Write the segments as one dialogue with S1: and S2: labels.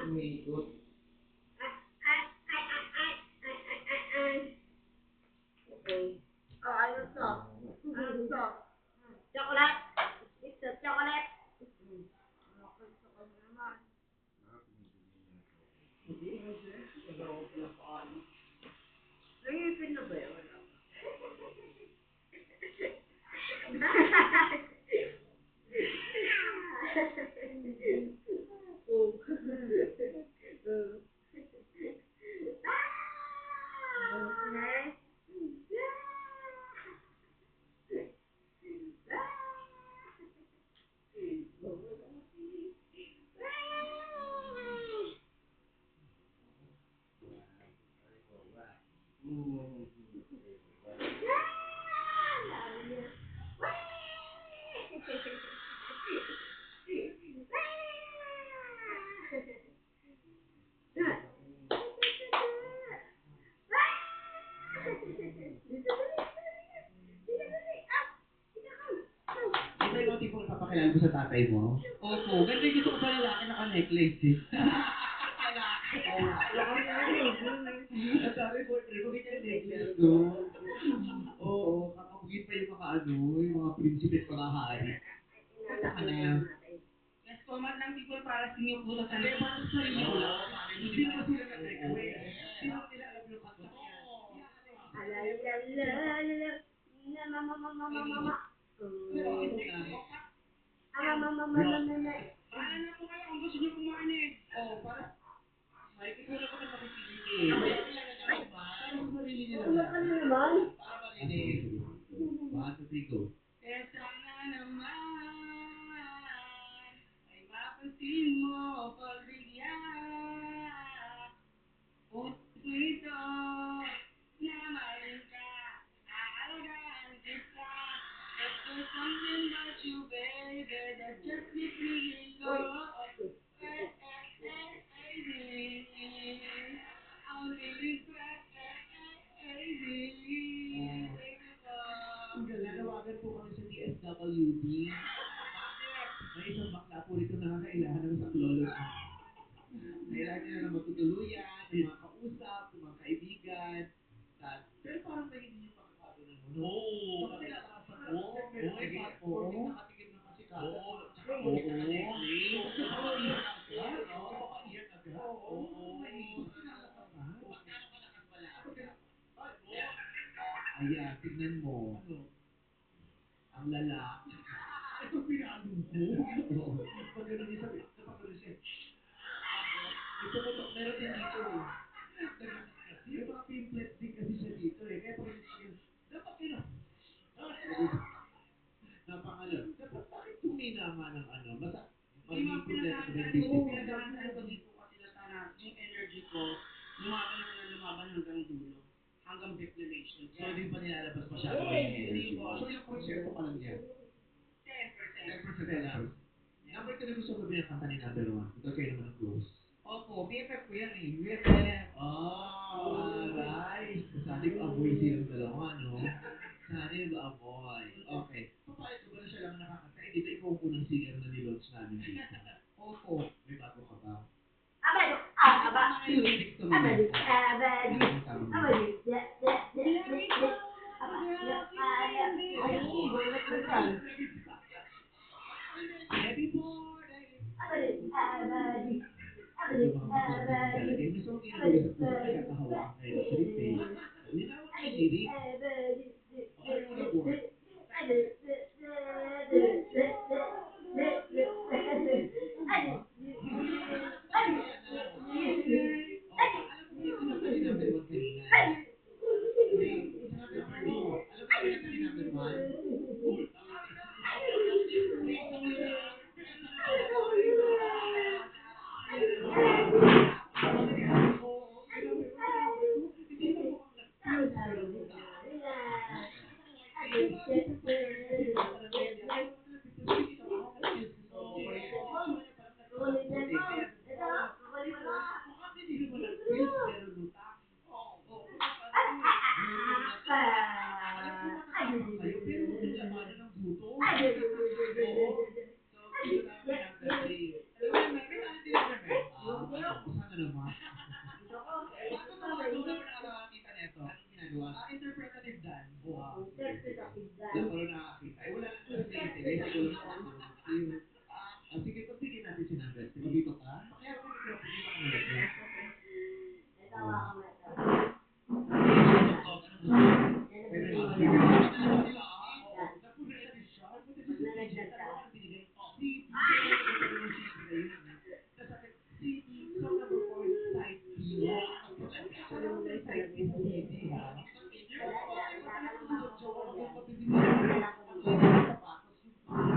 S1: Umiikot.
S2: Okay. Oh, ano to? Ano to? Chocolate. It's a chocolate. Gusto ko naman. Nangipin na ba yun?
S1: Ito yung tipo nagpapakilala mo sa tatay mo?
S3: Opo, ganito yung gusto ko sa lalaki naka-necklace eh.
S1: Ang dami boyfriend mo, ganyan necklace doon. Oo, kakabugin pa yung mga ano, yung mga prinsipe at mga hari. Kanta ka na.
S3: Yes po, madlang people para sa inyo po sa
S1: Hindi,
S3: sarili.
S1: para sa sarili mo lang. Hindi mo sila nag-request. Hindi mo nila alam yung kanta yan.
S2: Alalalala. Mama.
S3: Bahala na po kayo kung gusto nyo kumain eh.
S1: Oo, para makikita ko na makikinig eh. Para sa sarili nila.
S2: Ulat ka na naman.
S1: Para marinig. 1, 2, 3, go.
S3: Eh sana naman ay mapansin mo pagbigyan. Puso ito na mahalin ka, aalagaan kita. But there's something about you, baby, that just makes me go. I'm really crazy.
S1: Nanawagan po kami sa DSWD. May isang bakla po rito na kakailangan ng saklolo. Kailangan niya na magtutuluyan, ng mga kausap, ng mga kaibigan. Pero parang may hindi yung pakakado ng ano. Oo. Kasi natasan ko. Oo. Nakatikim ng kasikatan. Oo. Tsaka necklace. Napakaiyak agad. Napakaiyak agad. Oo. Magkano ka nakasbalaga? Ayan, tignan mo. Ang lalaki. Ito pinalo ko. Oo. Pag gano'n niya sabi, kapag gano'n siya, ito ko, meron din dito eh. May mga pimplet din kasi siya dito eh. Kaya pag dapat kailan. Napangalo. Dapat bakit tumina nga ng ano? Basta,
S3: Hindi mo pinaghahandaan ko dito kasi sana yung energy ko, lumaban ako na lumaban hanggang dulo. Hanggang declaration.
S1: So, hindi pa nilalabas masyado yung energy mo. So, ilang konserto pa lang yan?
S3: 10%.
S1: 10% lang. Number 2 na gusto mo binakanta ni number 1. Ikaw kayo naman ang close.
S3: Opo, BFF ko yan eh. BFF.
S1: Oh, alright. Sana yung amoy silang dalawa, no? Sana yung amoy. Okay. Papayag ko ba na siya lang nakakanta? Hindi ba ikaw ang unang singer na nilaunch namin dito?
S3: Opo.
S1: May bago ka ba?
S2: Abado.
S1: Yung lyrics naman.
S2: Abado. Abado.
S1: Yung tamang lyrics. Everybody. Talaga. Yung gusto kong kinag-usap ko sa kaya kahawakan kayo ng trip eh. Linawag na yung lyrics. O ano yung unang buhat? Alam mo yung kinanta ni number 1 kanina? Hindi. Sa number 2. Alam mo yung kinanta ni number 1? Ayun. Interpretative dance.
S2: Ang sexy sa pizza.
S1: Wala pa rin nakakita. Eh, wala nang kasi interest. Wala pa rin. Sige, pagbigyan natin si Nabet. Sige, dito ka. Kaya ako yung microphone. Dito ka nalagyan.
S2: Ito, hawakan mo ito.
S1: Pwede
S2: Yan
S1: ba?
S2: ang
S1: Sige.
S2: binili mo.
S1: Dalawa sila, ah. Oo.
S2: Yan.
S1: Napunta na siya. Punta siya
S2: Pag
S1: sa
S2: nalagdag ka.
S1: ano binigay? Si song number 4, side B. Alam mo na yung side B sa CD, ha?
S2: Wala na. Wala ka nang makakapagod yan.
S1: Mabibili
S2: Wala
S1: na
S2: ka lang
S1: ang
S2: kung
S1: linis ng sapatos. Ang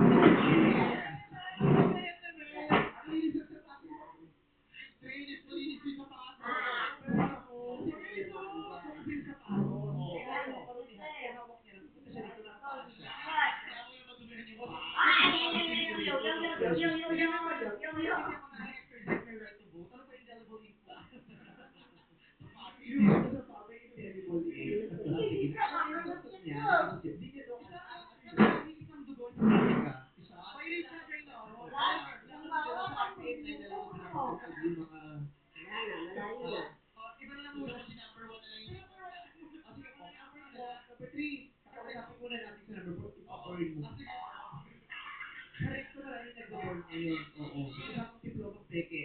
S1: linis ng sapatos. Linis yung sapatos. Seryoso. Kasi yung sapatos. Kaya ano, parumihan. Kaya hawak niya lang. Pupunta siya dito ng paa siya. Kaya ako yung madumihan yung exercise na right to vote. Ano ba indelible ink po? Yung sa papa, indelible ink. Sige na. Alam niyo yung gusto niya. Hindi niya daw isang dugo, isang politika. Isa. Violate siya right now. Yung mga...
S2: Wala na. Malayo na.
S1: Iba na lang muna. Si number 1 na lang yung... Sige po. Number 3. Kakausapin muna natin sa number 4. Ipa-burn mo. Correct ko maraming nag-burn ngayon. Oo. Kasama diploma peke.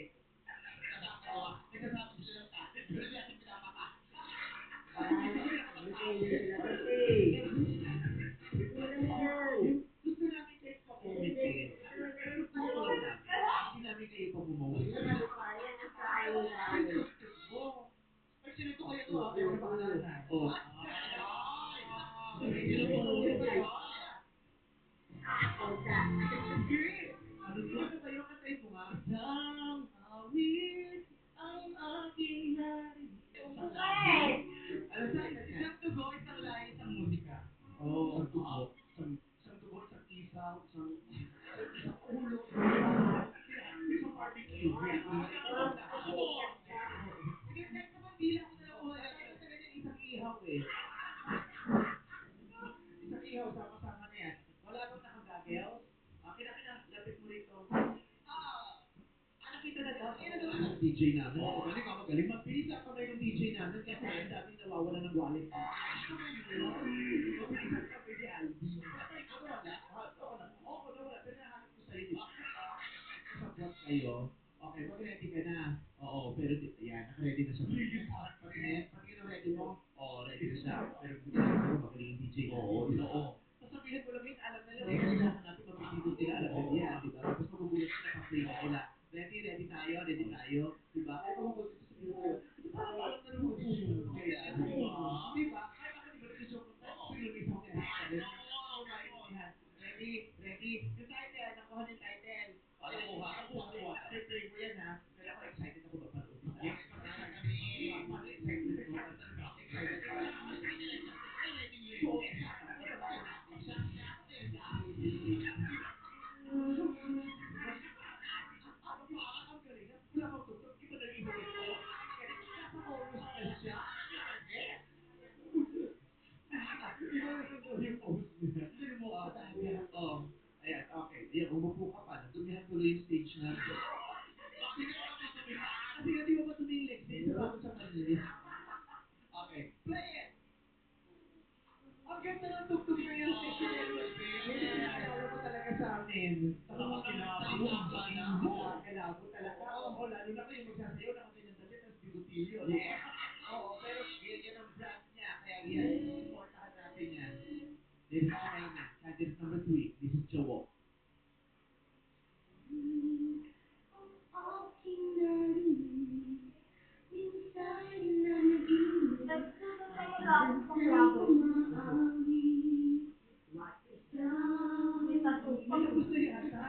S1: Nagsasabi sila ng talent. Pero hindi natin pinapata.
S2: Hindi sila kasi. Malamig yan.
S1: Gusto namin kayo pa-comment eh. Pero gusto lang namin. Hindi namin kayo pa-promote.
S2: Hindi naman kaya ng sayang.
S1: Actually, ito kayo to ha. Kaya napakalaan na. Oo. Ano ba yung kantayin mo nga? Isang awit ang aking narinig. Alam sa akin, isang tugo, isang lahi, isang musika. Oo. Isang tugo. Isang tugo, isang isaw, isang ulo, isang barbecue. Sige, next naman bilang ko na lang ulit. Ano sa ganyan, isang ihaw eh. Isang ihaw, sama-sama na yan. Wala bang nakagagels? Lapit mo rito. Nakita na daw. Kaya na daw ang DJ namin. Magaling ka, magaling. Magbilis ang kamay ng DJ namin kasi ang daming nawawala ng wallet. Mabilis ang kamay ni Albi. Nawala? Oo, nawala. Pero nahanap ko sa'yo, di ba? Kasabwat kayo. Okay, mag-ready ka na. Oo, pero yan, naka-ready na siya. Patingin na ready mo. Oo, ready na siya. Pero ginagawa ko magaling yung DJ natin. Oo, oo. Sasabihin mo lang yun, alam na yun. Kailangan natin mapipindot sila, alam na yan, di ba? Tapos magugulat sila pag play na nila. Ready tayo, di ba? Kaya kung magulat sa sabihin mo, ito parang alam na ng mga DJ na kaya, di ba? Kaya ako di ba nag-joke ko, pero may isang kaya ready. Yung title, nakuha yung title. Nakuha. Pre-play mo yan ha. Pero ako excited ako mapanood. Yes, parang excited ko. Excited ka. So, ang galing. Wala kang tugtog. Iba na yung iba ko. Nasa chorus na siya. Iba na yung post niya. Oh, ayan, okay. Ayan, umupo ka pa. Nadumihan tuloy yung stage natin. Kasi nga di ba ba tumilig? May sapatos sa panlilis. Okay, play it! Ang ganda ng tugtog na yan. Yan yung pinaalala mo talaga sa amin. Nakakilabo talaga. Oo, lalo na kayo magsasayaw, nakaganyan damit, tapos bigotilyo. Yes! Oo, pero yan ang brand niya. Kaya yan, supportahan natin yan. Ladies and gentlemen, candidate number 3, this is Jowo. May gusto yata.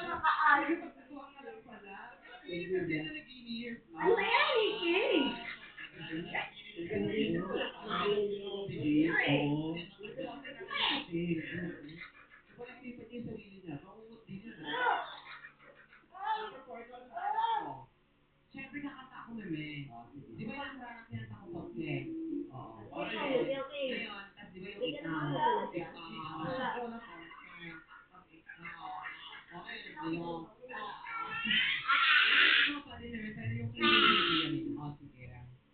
S2: Nakaayos.
S1: Natuwa ka lang pala. Hindi ba siya na nag-inip?
S2: Ano ba yan, Nikki?
S1: Oo. Napag-isipan niya yung sarili niya. Maungot din yun. Number 4, ito ang anak mo.
S3: Siyempre kakanta ako, meme.
S1: Sige.
S3: Di ba yung parang kinanta ko pag play?
S1: Oo.
S2: Okay.
S3: Ngayon, tas di ba yung
S2: Hindi ka
S3: ikaw?
S2: naman wala siya.
S3: Wala. Okay, ngayon. Ikaw pa din naman, pero yung clean. Oh, sige.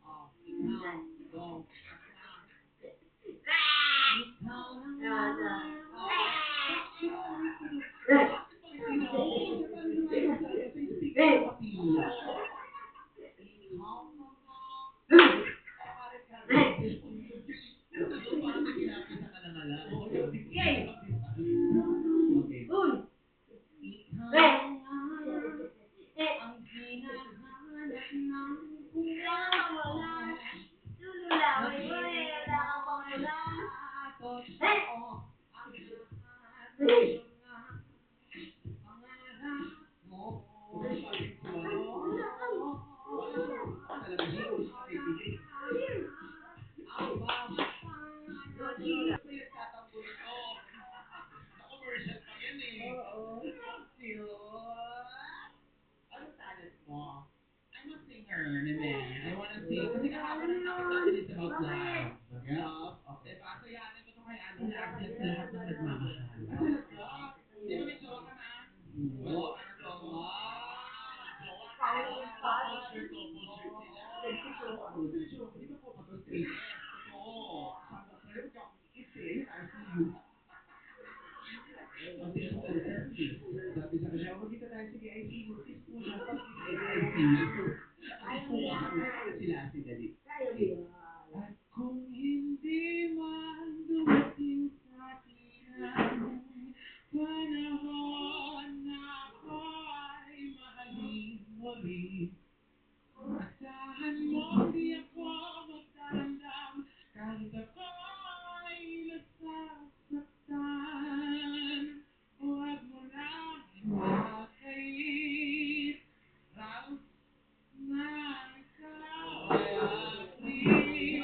S3: Oh, ikaw. Go. tournament.
S1: I wanna see. Kasi kahapon ang topic natin is about love.
S3: Love.
S1: Okay.
S3: Diba? So yan, ito to kay Ate Lassie at sa lahat ng nagmamahal.
S1: Ah, talaga?
S3: Di ba may jowa ka na?
S1: Oo.
S3: Ano jowa? Jowa ka.
S2: Couple
S1: Gusto di ba po pa to straight?
S3: Oo.
S1: Sabi ko sa'yo, huwag akong iisi. Ayun, I see you. Kasi sabi sa kanya, magkita tayo, sige, I see you. Kiss mo na, pag I see you. Sila si Dali.
S2: Kaya mo yan.
S1: At kung hindi man dumating sa atin ang panahon na ako ay mahalin muli, asahan mo di ako magdaramdam kahit ako ay nasasaktan. Huwag mo na makait raw na ikaw ay aking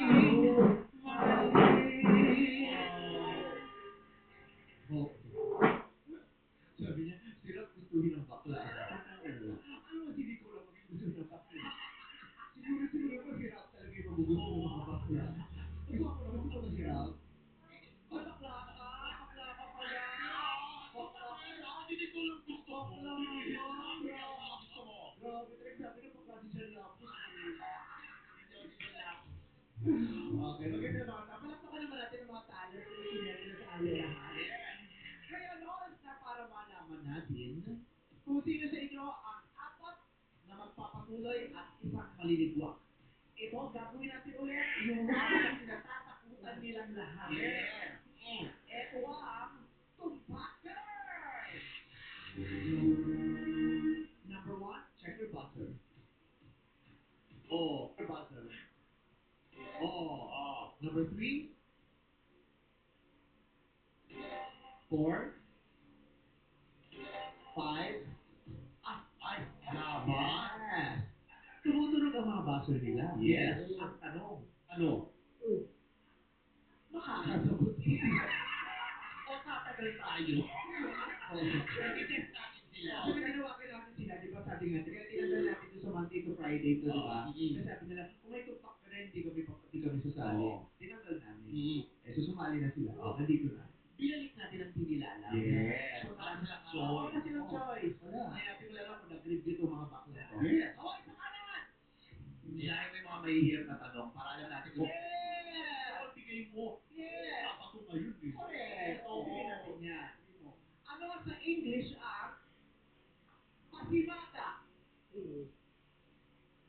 S1: mahalin. Oh. Sabi niya, sirap gustuhin ng bakla. Ano mas hindi ko lang maging gusto ng bakla? Siguro naman hirap talaga yung magugusto ng mga bakla. Gusto ko naman, gusto ko na hirap. Ay, bakla ka! Bakla ka pala! Bakla ka! Hindi ko lang gusto mo. Bakla ka! Gusto mo. Grabe, talaga sabi na bakla si John Lapus. Okay, maganda mga tao. Palakpakan naman natin ang mga talent na sinente na sa alilahan. Ngayon, oras na para malaman natin kung sino sa inyo ang apat na magpapatuloy at isang maliligwak. Ito, gagawin natin ulit yung round na kinatatakutan nilang lahat. Ito ang Tumpak Girls! Number 1, check your buzzer. Oh, your buzzer. Oh. Number 3, 4, 5. Ay, laban. Yes. Tumutunog ang mga buzzer nila.
S3: Yes.
S1: Ang tanong, ano?
S2: Mm.
S1: Makakasagot sila.
S3: O tatagal tayo. I-test natin sila.
S1: Kasi tinawagan natin sila, di ba sabi nga, kaya tinanggal natin doon sa Monday to Friday to, di ba? Kasi sabi nila, kung may tumpak ka rin, di kami sasali.
S3: Oo.
S1: Tinanggal namin.
S3: Mm.
S1: Eh, so sumali na sila. Nandito na. Binalik natin ang pinilala.
S3: Yes.
S1: So,
S3: Wala silang
S1: wala
S3: choice.
S1: silang choice.
S3: Wala.
S1: Ngayon natin wala lang kung nag-review itong mga bakla to.
S3: Yes.
S1: Oh, isa ka naman!
S3: Ilahin mo yung mga mahihirap na tanong para alam natin kung
S1: Yes!
S3: ano bigay mo.
S1: Yes!
S3: Dapat ko ngayon eh.
S1: Correct!
S3: Oo.
S1: Bigyan natin yan. Ano sa English ang pasimada?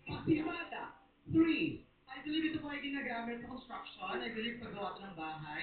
S1: Pasimada. 3. I believe ito po ay ginagamit sa construction. I believe paggawa ito ng bahay.